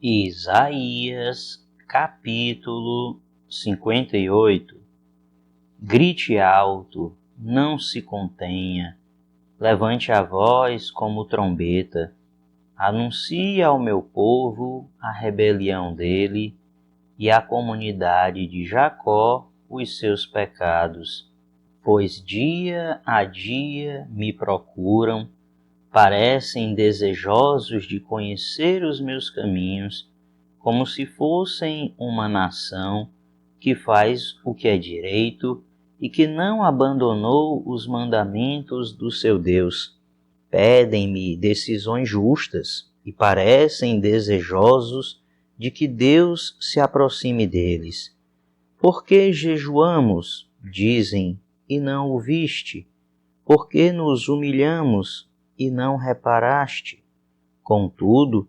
Isaías, capítulo 58. Grite alto, não se contenha, levante a voz como trombeta, anuncie ao meu povo a rebelião dele e à comunidade de Jacó os seus pecados, pois dia a dia me procuram, parecem desejosos de conhecer os meus caminhos, como se fossem uma nação que faz o que é direito e que não abandonou os mandamentos do seu Deus. Pedem-me decisões justas e parecem desejosos de que Deus se aproxime deles. Por que jejuamos, dizem, e não o viste? Por que nos humilhamos e não reparaste? Contudo,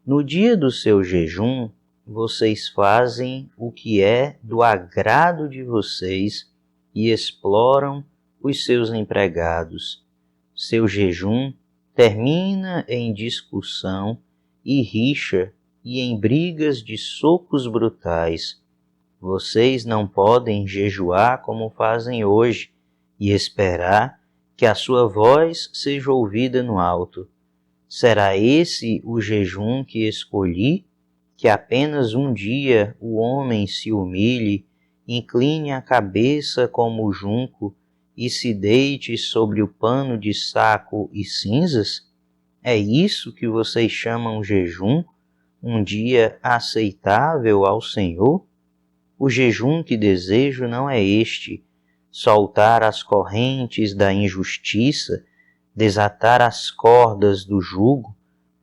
no dia do seu jejum, vocês fazem o que é do agrado de vocês e exploram os seus empregados. Seu jejum termina em discussão e rixa e em brigas de socos brutais. Vocês não podem jejuar como fazem hoje e esperar que a sua voz seja ouvida no alto. Será esse o jejum que escolhi? Que apenas um dia o homem se humilhe, incline a cabeça como o junco e se deite sobre o pano de saco e cinzas? É isso que vocês chamam jejum? Um dia aceitável ao Senhor? O jejum que desejo não é este: soltar as correntes da injustiça, desatar as cordas do jugo,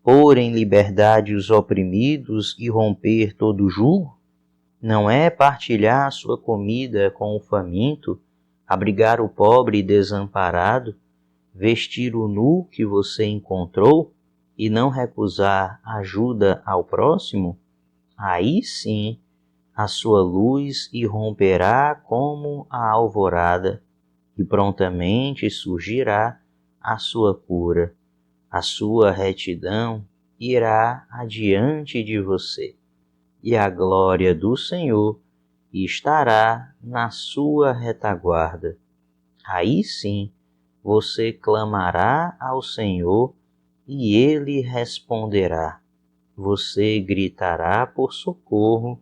pôr em liberdade os oprimidos e romper todo jugo? Não é partilhar sua comida com o faminto, abrigar o pobre e desamparado, vestir o nu que você encontrou e não recusar ajuda ao próximo? Aí sim, a sua luz irromperá como a alvorada, e prontamente surgirá a sua cura. A sua retidão irá adiante de você, e a glória do Senhor estará na sua retaguarda. Aí sim, você clamará ao Senhor e Ele responderá. Você gritará por socorro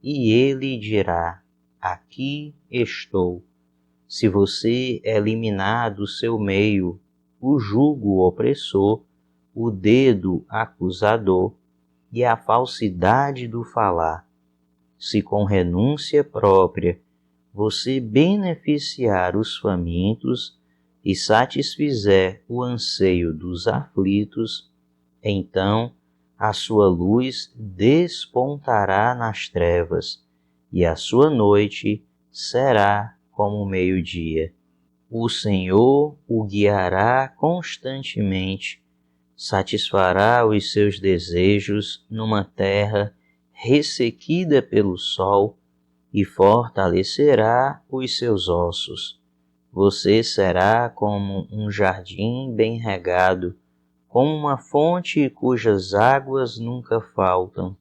e Ele dirá: aqui estou. Se você eliminar do seu meio o jugo opressor, o dedo acusador e a falsidade do falar, se com renúncia própria você beneficiar os famintos e satisfizer o anseio dos aflitos, então a sua luz despontará nas trevas, e a sua noite será como o meio-dia. O Senhor o guiará constantemente, satisfará os seus desejos numa terra ressequida pelo sol e fortalecerá os seus ossos. Você será como um jardim bem regado, como uma fonte cujas águas nunca faltam.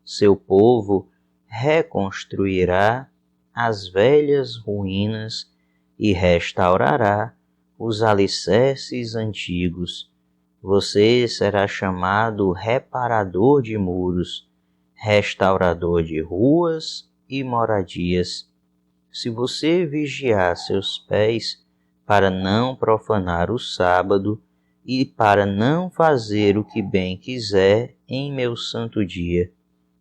Seu povo reconstruirá as velhas ruínas e restaurará os alicerces antigos. Você será chamado reparador de muros, restaurador de ruas e moradias. Se você vigiar seus pés para não profanar o sábado e para não fazer o que bem quiser em meu santo dia,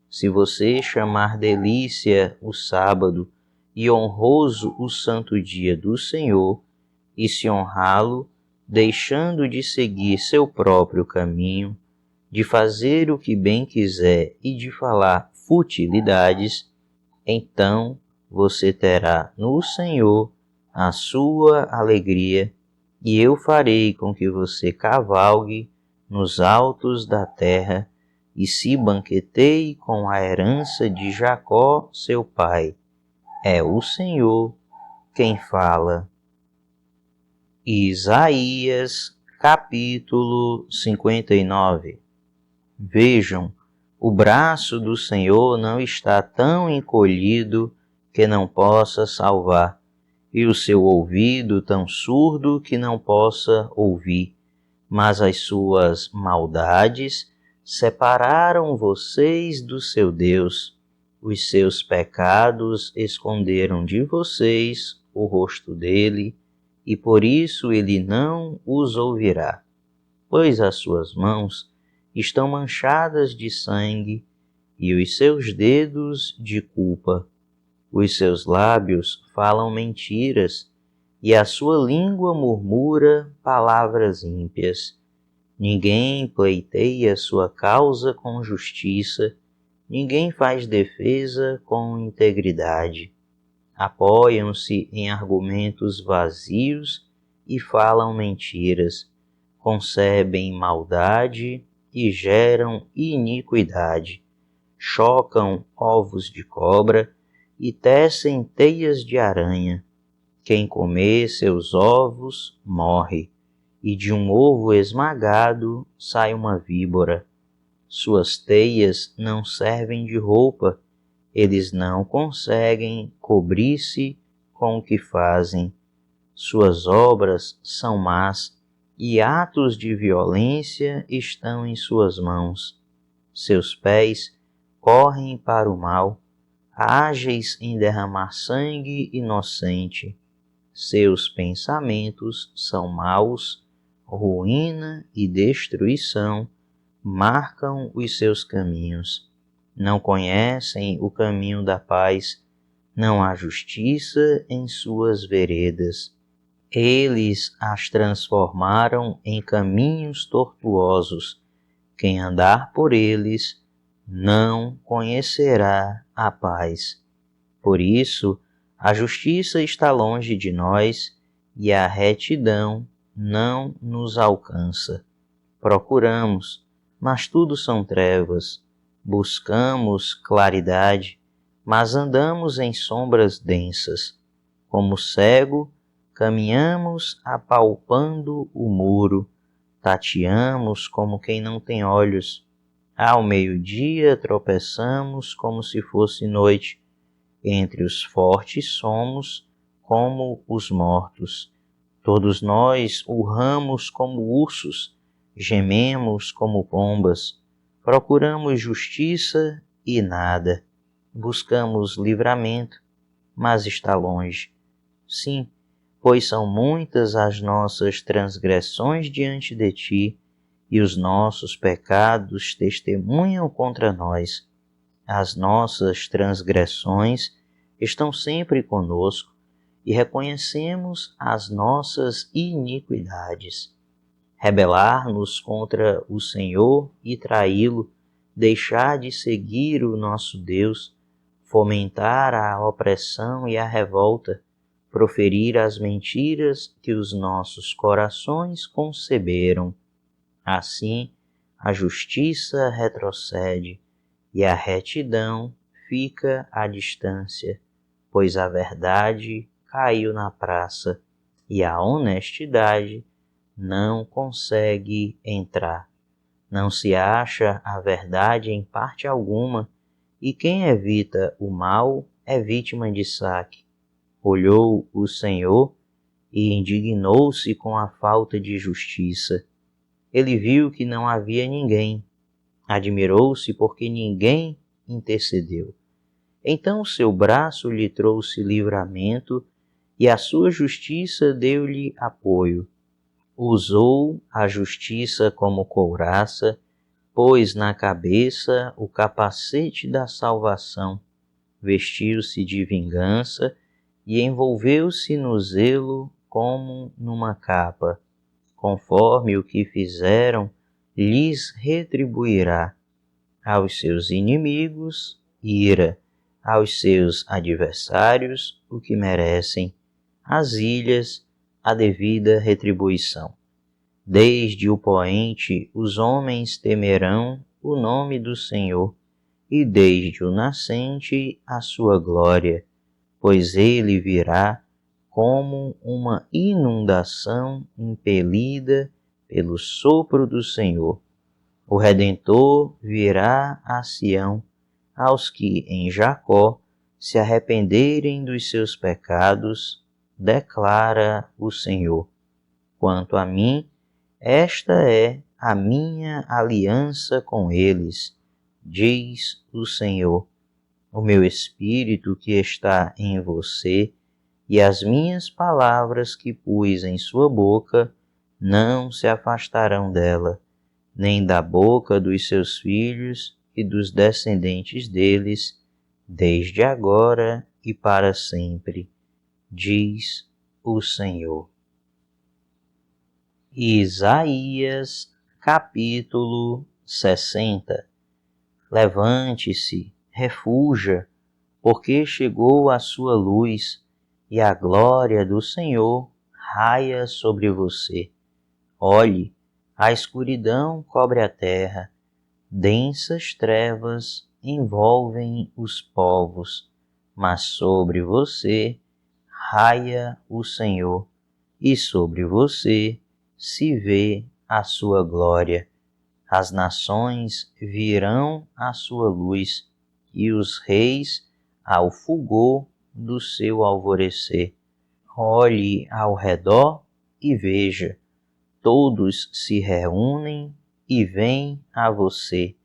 se você chamar delícia o sábado e honroso o santo dia do Senhor, e se honrá-lo, deixando de seguir seu próprio caminho, de fazer o que bem quiser e de falar futilidades, então você terá no Senhor a sua alegria, e eu farei com que você cavalgue nos altos da terra e se banqueteie com a herança de Jacó, seu pai. É o Senhor quem fala. Isaías, capítulo 59. Vejam, O braço do Senhor não está tão encolhido que não possa salvar, e o seu ouvido tão surdo que não possa ouvir. Mas as suas maldades separaram vocês do seu Deus. Os seus pecados esconderam de vocês o rosto dele, e por isso ele não os ouvirá, pois as suas mãos estão manchadas de sangue e os seus dedos de culpa. Os seus lábios falam mentiras e a sua língua murmura palavras ímpias. Ninguém pleiteia sua causa com justiça, ninguém faz defesa com integridade. Apoiam-se em argumentos vazios e falam mentiras, concebem maldade e geram iniquidade, chocam ovos de cobra e tecem teias de aranha. Quem comer seus ovos morre, e de um ovo esmagado sai uma víbora. Suas teias não servem de roupa, eles não conseguem cobrir-se com o que fazem. Suas obras são más, e atos de violência estão em suas mãos. Seus pés correm para o mal, ágeis em derramar sangue inocente. Seus pensamentos são maus, ruína e destruição marcam os seus caminhos. Não conhecem o caminho da paz, não há justiça em suas veredas. Eles as transformaram em caminhos tortuosos. Quem andar por eles não conhecerá a paz. Por isso, a justiça está longe de nós e a retidão não nos alcança. Procuramos, mas tudo são trevas. Buscamos claridade, mas andamos em sombras densas. Como cego, caminhamos apalpando o muro, tateamos como quem não tem olhos. Ao meio-dia tropeçamos como se fosse noite. Entre os fortes somos como os mortos. Todos nós urramos como ursos, gememos como pombas. Procuramos justiça e nada. Buscamos livramento, mas está longe. Sim, pois são muitas as nossas transgressões diante de ti, e os nossos pecados testemunham contra nós. As nossas transgressões estão sempre conosco, e reconhecemos as nossas iniquidades. Rebelar-nos contra o Senhor e traí-lo, deixar de seguir o nosso Deus, fomentar a opressão e a revolta, proferir as mentiras que os nossos corações conceberam. Assim, a justiça retrocede e a retidão fica à distância, pois a verdade caiu na praça e a honestidade não consegue entrar. Não se acha a verdade em parte alguma, e quem evita o mal é vítima de saque. Olhou o Senhor e indignou-se com a falta de justiça. Ele viu que não havia ninguém. Admirou-se porque ninguém intercedeu. Então seu braço lhe trouxe livramento e a sua justiça deu-lhe apoio. Usou a justiça como couraça, pôs na cabeça o capacete da salvação, vestiu-se de vingança e envolveu-se no zelo como numa capa. Conforme o que fizeram, lhes retribuirá. Aos seus inimigos, ira, aos seus adversários, o que merecem, às ilhas, a devida retribuição. Desde o poente os homens temerão o nome do Senhor, e desde o nascente a sua glória, pois ele virá como uma inundação impelida pelo sopro do Senhor. O Redentor virá a Sião, aos que em Jacó se arrependerem dos seus pecados, declara o Senhor. Quanto a mim, esta é a minha aliança com eles, diz o Senhor. O meu espírito que está em você e as minhas palavras que pus em sua boca não se afastarão dela, nem da boca dos seus filhos e dos descendentes deles, desde agora e para sempre, diz o Senhor. Isaías, capítulo 60. Levante-se, refuja, porque chegou a sua luz, e a glória do Senhor raia sobre você. Olhe, a escuridão cobre a terra, densas trevas envolvem os povos, mas sobre você raia o Senhor, e sobre você se vê a sua glória. As nações virão à sua luz, e os reis ao fulgor do seu alvorecer. Olhe ao redor e veja, todos se reúnem e vêm a você.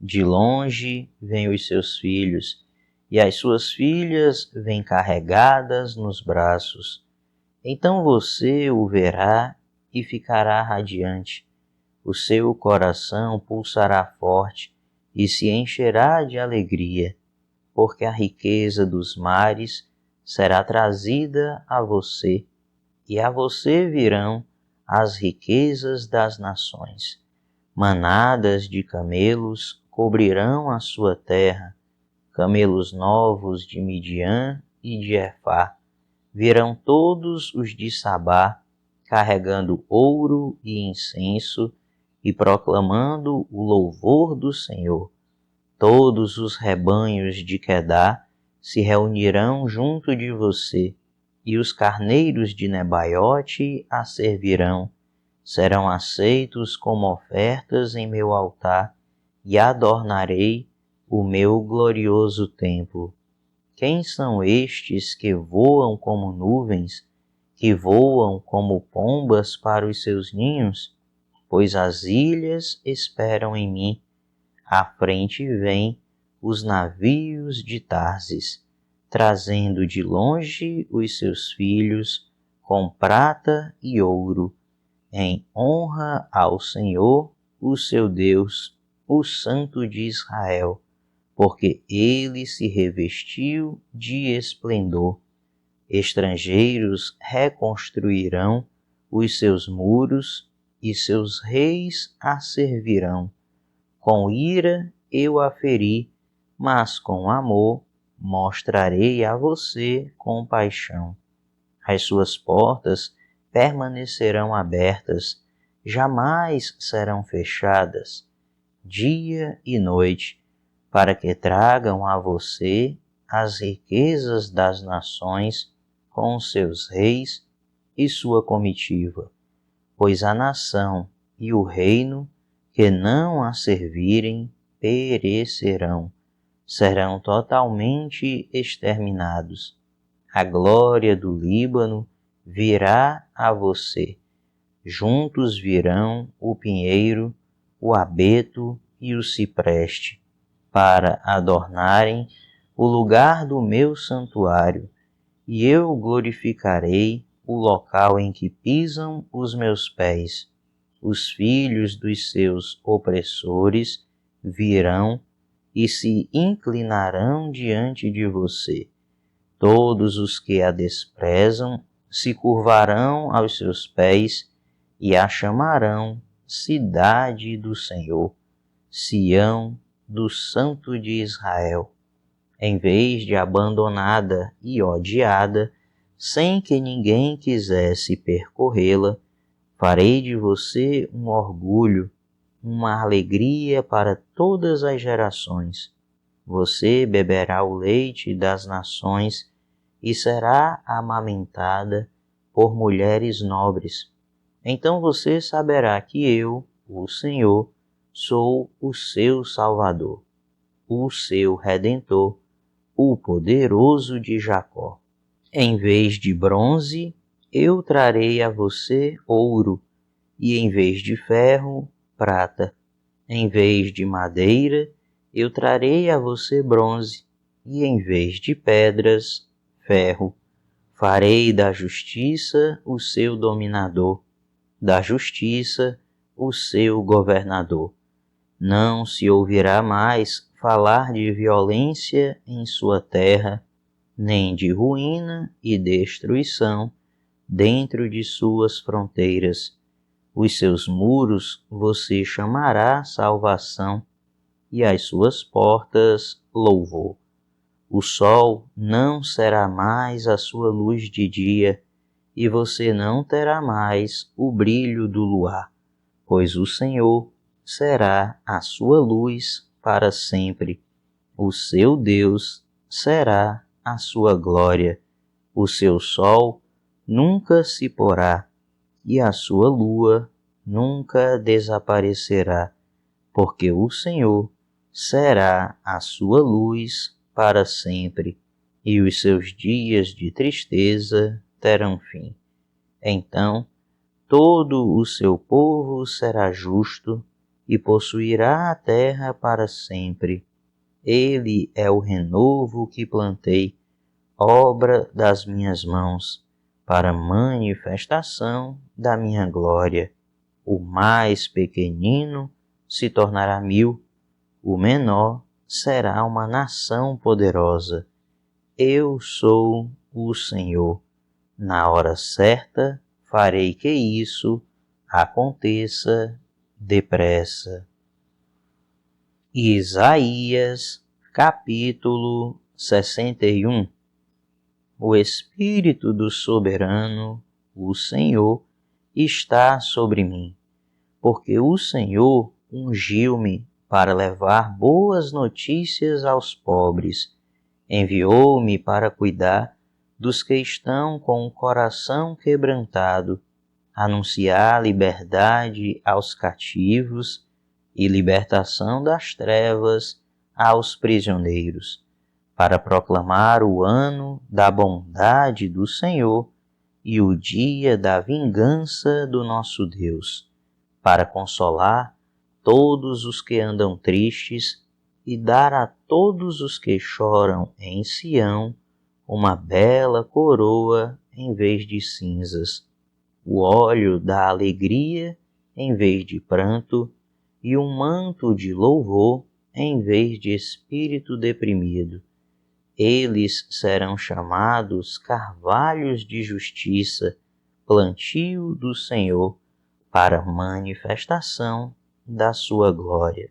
De longe vêm os seus filhos, e as suas filhas vêm carregadas nos braços. Então você o verá e ficará radiante. O seu coração pulsará forte e se encherá de alegria, porque a riqueza dos mares será trazida a você, e a você virão as riquezas das nações. Manadas de camelos cobrirão a sua terra, camelos novos de Midian e de Efá. Virão todos os de Sabá, carregando ouro e incenso, e proclamando o louvor do Senhor. Todos os rebanhos de Quedá se reunirão junto de você, e os carneiros de Nebaiote a servirão. Serão aceitos como ofertas em meu altar, e adornarei o meu glorioso templo. Quem são estes que voam como nuvens, que voam como pombas para os seus ninhos? Pois as ilhas esperam em mim. À frente vêm os navios de Tarsis, trazendo de longe os seus filhos com prata e ouro, em honra ao Senhor, o seu Deus, o Santo de Israel, porque ele se revestiu de esplendor. Estrangeiros reconstruirão os seus muros, e seus reis a servirão. Com ira eu a feri, mas com amor mostrarei a você compaixão. As suas portas permanecerão abertas, jamais serão fechadas, dia e noite, para que tragam a você as riquezas das nações com seus reis e sua comitiva. Pois a nação e o reino que não a servirem perecerão, serão totalmente exterminados. A glória do Líbano virá a você. Juntos virão o pinheiro, o abeto e o cipreste, para adornarem o lugar do meu santuário, e eu glorificarei o local em que pisam os meus pés. Os filhos dos seus opressores virão e se inclinarão diante de você. Todos os que a desprezam se curvarão aos seus pés e a chamarão cidade do Senhor, Sião do Santo de Israel. Em vez de abandonada e odiada, sem que ninguém quisesse percorrê-la, farei de você um orgulho, uma alegria para todas as gerações. Você beberá o leite das nações e será amamentada por mulheres nobres. Então você saberá que eu, o Senhor, sou o seu Salvador, o seu Redentor, o poderoso de Jacó. Em vez de bronze, eu trarei a você ouro, e em vez de ferro, prata. Em vez de madeira, eu trarei a você bronze, e em vez de pedras, ferro. Farei da justiça o seu dominador, da justiça o seu governador. Não se ouvirá mais falar de violência em sua terra, nem de ruína e destruição dentro de suas fronteiras. Os seus muros você chamará salvação, e as suas portas louvor. O sol não será mais a sua luz de dia, e você não terá mais o brilho do luar, pois o Senhor será a sua luz para sempre. O seu Deus será a sua glória. O seu sol nunca se porá, e a sua lua nunca desaparecerá, porque o Senhor será a sua luz para sempre, e os seus dias de tristeza terão fim. Então todo o seu povo será justo e possuirá a terra para sempre. Ele é o renovo que plantei, obra das minhas mãos, para manifestação da minha glória. O mais pequenino se tornará 1000, o menor será uma nação poderosa. Eu sou o Senhor. Na hora certa farei que isso aconteça depressa. Isaías, capítulo 61. O Espírito do Soberano, o Senhor, está sobre mim, porque o Senhor ungiu-me para levar boas notícias aos pobres. Enviou-me para cuidar dos que estão com o coração quebrantado, anunciar liberdade aos cativos e libertação das trevas aos prisioneiros, para proclamar o ano da bondade do Senhor e o dia da vingança do nosso Deus, para consolar todos os que andam tristes e dar a todos os que choram em Sião uma bela coroa em vez de cinzas, o óleo da alegria em vez de pranto e um manto de louvor em vez de espírito deprimido. Eles serão chamados carvalhos de justiça, plantio do Senhor, para manifestação da sua glória.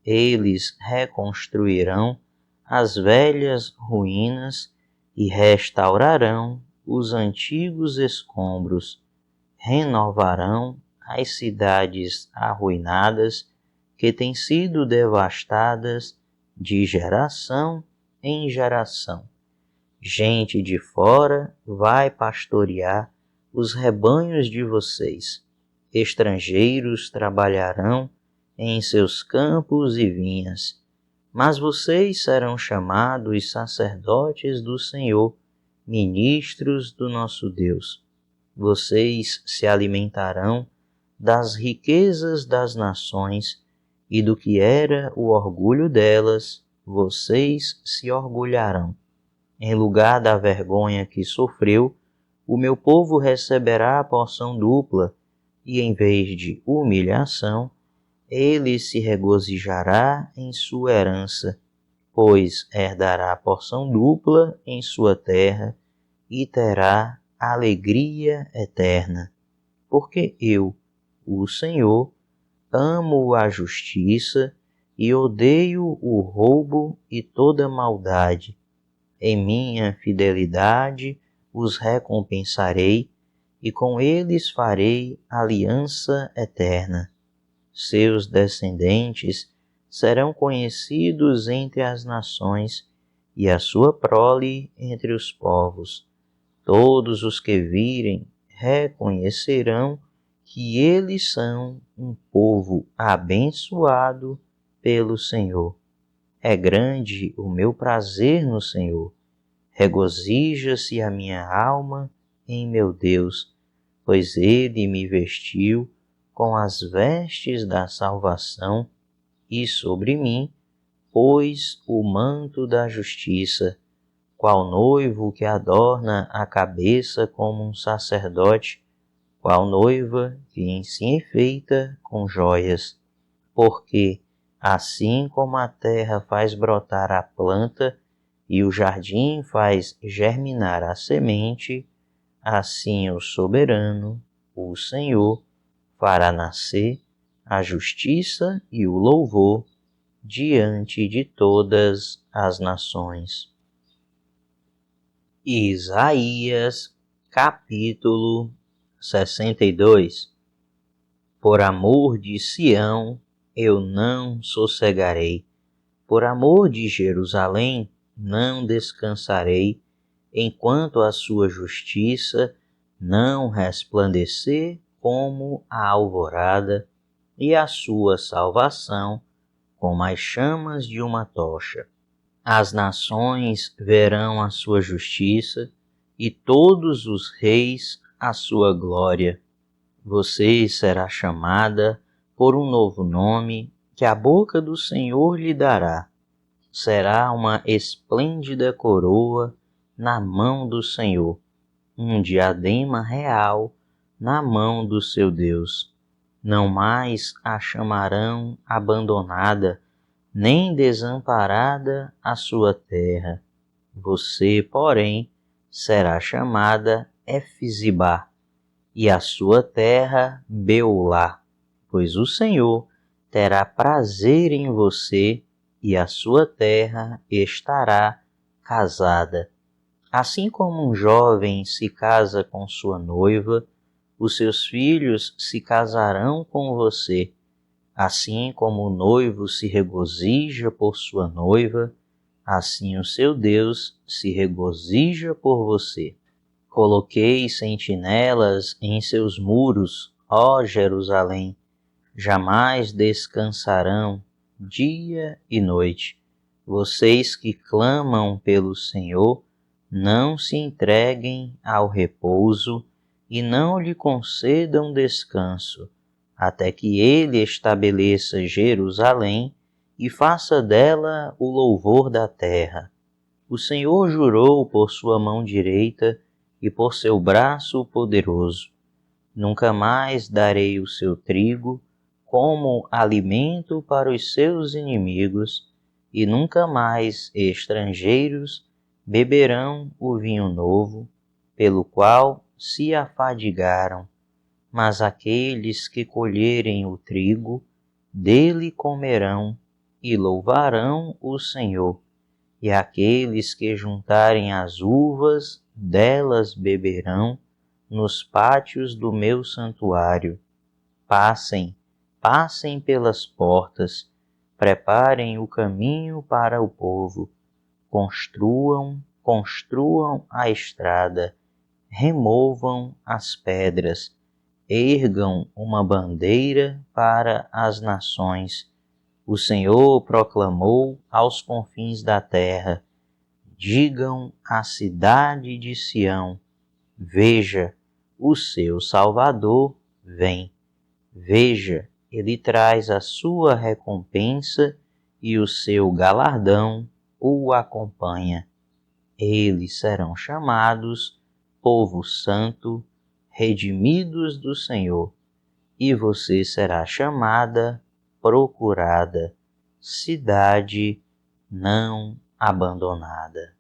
Eles reconstruirão as velhas ruínas e restaurarão os antigos escombros, renovarão as cidades arruinadas que têm sido devastadas de geração em geração. Gente de fora vai pastorear os rebanhos de vocês. Estrangeiros trabalharão em seus campos e vinhas. Mas vocês serão chamados sacerdotes do Senhor, ministros do nosso Deus. Vocês se alimentarão das riquezas das nações, e do que era o orgulho delas, vocês se orgulharão. Em lugar da vergonha que sofreu, o meu povo receberá a porção dupla, e em vez de humilhação, ele se regozijará em sua herança, pois herdará a porção dupla em sua terra e terá alegria eterna. Porque eu, o Senhor, amo a justiça e odeio o roubo e toda maldade. Em minha fidelidade os recompensarei e com eles farei aliança eterna. Seus descendentes serão conhecidos entre as nações e a sua prole entre os povos. Todos os que virem reconhecerão que eles são um povo abençoado pelo Senhor. É grande o meu prazer no Senhor. Regozija-se a minha alma em meu Deus, pois Ele me vestiu com as vestes da salvação e sobre mim pôs o manto da justiça, qual noivo que adorna a cabeça como um sacerdote, qual noiva que se enfeita com joias. Porque, assim como a terra faz brotar a planta e o jardim faz germinar a semente, assim o soberano, o Senhor, fará nascer a justiça e o louvor diante de todas as nações. Isaías, capítulo 62. Por amor de Sião, eu não sossegarei. Por amor de Jerusalém, não descansarei, enquanto a sua justiça não resplandecer como a alvorada e a sua salvação como as chamas de uma tocha. As nações verão a sua justiça e todos os reis a sua glória. Você será chamada por um novo nome que a boca do Senhor lhe dará. Será uma esplêndida coroa na mão do Senhor, um diadema real na mão do seu Deus. Não mais a chamarão abandonada, nem desamparada a sua terra. Você, porém, será chamada Efzibá, e a sua terra Beulá, pois o Senhor terá prazer em você, e a sua terra estará casada. Assim como um jovem se casa com sua noiva, os seus filhos se casarão com você. Assim como o noivo se regozija por sua noiva, assim o seu Deus se regozija por você. Coloquei sentinelas em seus muros, ó Jerusalém, jamais descansarão dia e noite. Vocês que clamam pelo Senhor, não se entreguem ao repouso e não lhe concedam descanso, até que ele estabeleça Jerusalém e faça dela o louvor da terra. O Senhor jurou por sua mão direita e por seu braço poderoso: nunca mais darei o seu trigo como alimento para os seus inimigos, e nunca mais estrangeiros beberão o vinho novo, pelo qual se afadigaram. Mas aqueles que colherem o trigo, dele comerão e louvarão o Senhor. E aqueles que juntarem as uvas, delas beberão nos pátios do meu santuário. Passem, passem pelas portas, preparem o caminho para o povo. Construam, construam a estrada, removam as pedras, ergam uma bandeira para as nações. O Senhor proclamou aos confins da terra: digam à cidade de Sião: veja, o seu Salvador vem. Veja, ele traz a sua recompensa e o seu galardão o acompanha. Eles serão chamados povo santo, redimidos do Senhor, e você será chamada procurada, cidade não abandonada.